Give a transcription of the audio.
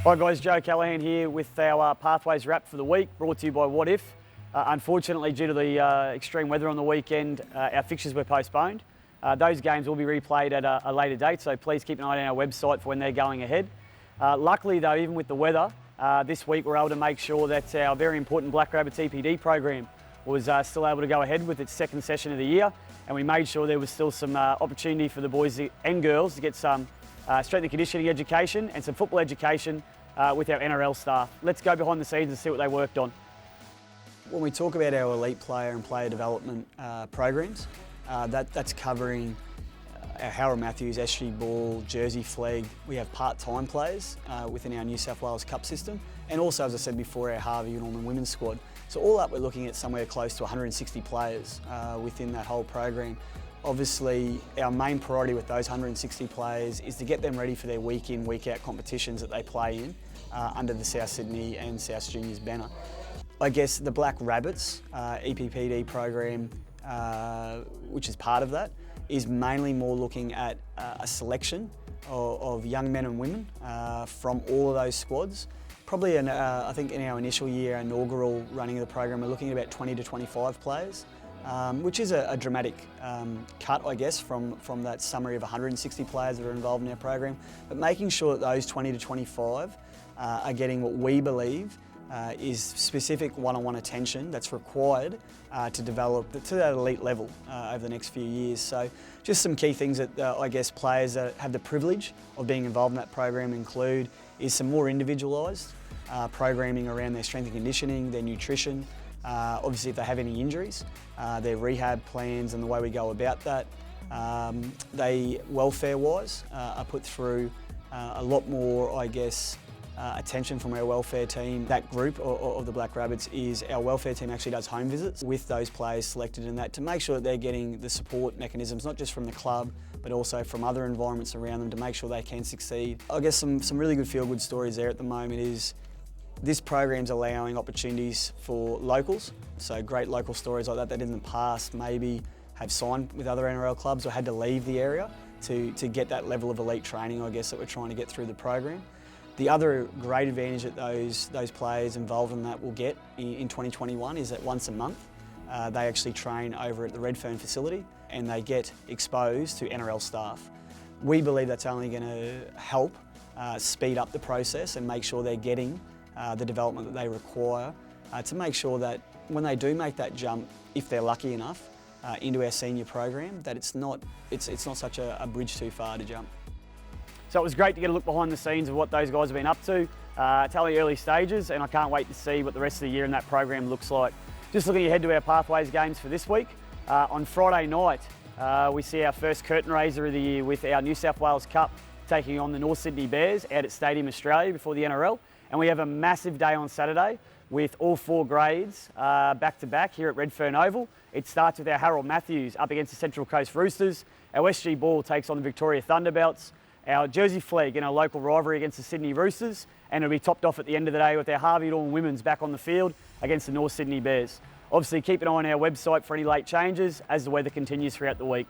Hi guys, Joe Callahan here with our Pathways wrap for the week, brought to you by What If. Unfortunately, due to the extreme weather on the weekend, our fixtures were postponed. Those games will be replayed at a later date, so please keep an eye on our website for when they're going ahead. Luckily though, even with the weather, this week we're able to make sure that our very important Black Rabbits EPD program was still able to go ahead with its second session of the year, and we made sure there was still some opportunity for the boys and girls to get some strength and conditioning education and some football education with our NRL staff. Let's go behind the scenes and see what they worked on. When we talk about our elite player and player development programs, that's covering our Harold Matthews, SG Ball, Jersey Flegg. We have part-time players within our New South Wales Cup system, and also, as I said before, our Harvey and Norman women's squad. So all up, we're looking at somewhere close to 160 players within that whole program. Obviously, our main priority with those 160 players is to get them ready for their week in, week out competitions that they play in under the South Sydney and South Juniors banner. I guess the Black Rabbits EPPD program, which is part of that, is mainly more looking at a selection of young men and women from all of those squads. Probably, I think in our initial year, inaugural running of the program, we're looking at about 20 to 25 players. Which is a dramatic cut, I guess, from that summary of 160 players that are involved in our program. But making sure that those 20 to 25 are getting what we believe is specific one-on-one attention that's required to develop to that elite level over the next few years. So just some key things that I guess players that have the privilege of being involved in that program include is some more individualised programming around their strength and conditioning, their nutrition, obviously if they have any injuries, their rehab plans and the way we go about that. They, welfare-wise, are put through a lot more, I guess, attention from our welfare team. That group of the Black Rabbits is our welfare team actually does home visits with those players selected in that to make sure that they're getting the support mechanisms, not just from the club, but also from other environments around them to make sure they can succeed. I guess some really good feel-good stories there at the moment is this program's allowing opportunities for locals, so great local stories like that in the past maybe have signed with other NRL clubs or had to leave the area to get that level of elite training, I guess, that we're trying to get through the program. The other great advantage that those players involved in that will get in 2021 is that once a month they actually train over at the Redfern facility and they get exposed to NRL staff. We believe that's only going to help speed up the process and make sure they're getting the development that they require to make sure that when they do make that jump, if they're lucky enough, into our senior program, that it's not such a bridge too far to jump. So it was great to get a look behind the scenes of what those guys have been up to. It's only early stages, and I can't wait to see what the rest of the year in that program looks like. Just looking ahead to our Pathways games for this week. On Friday night, we see our first curtain raiser of the year with our New South Wales Cup taking on the North Sydney Bears out at Stadium Australia before the NRL. And we have a massive day on Saturday with all four grades back-to-back here at Redfern Oval. It starts with our Harold Matthews up against the Central Coast Roosters. Our SG Ball takes on the Victoria Thunderbelts. Our Jersey Flegg in a local rivalry against the Sydney Roosters. And it'll be topped off at the end of the day with our Harvey and Norman women's back on the field against the North Sydney Bears. Obviously keep an eye on our website for any late changes as the weather continues throughout the week.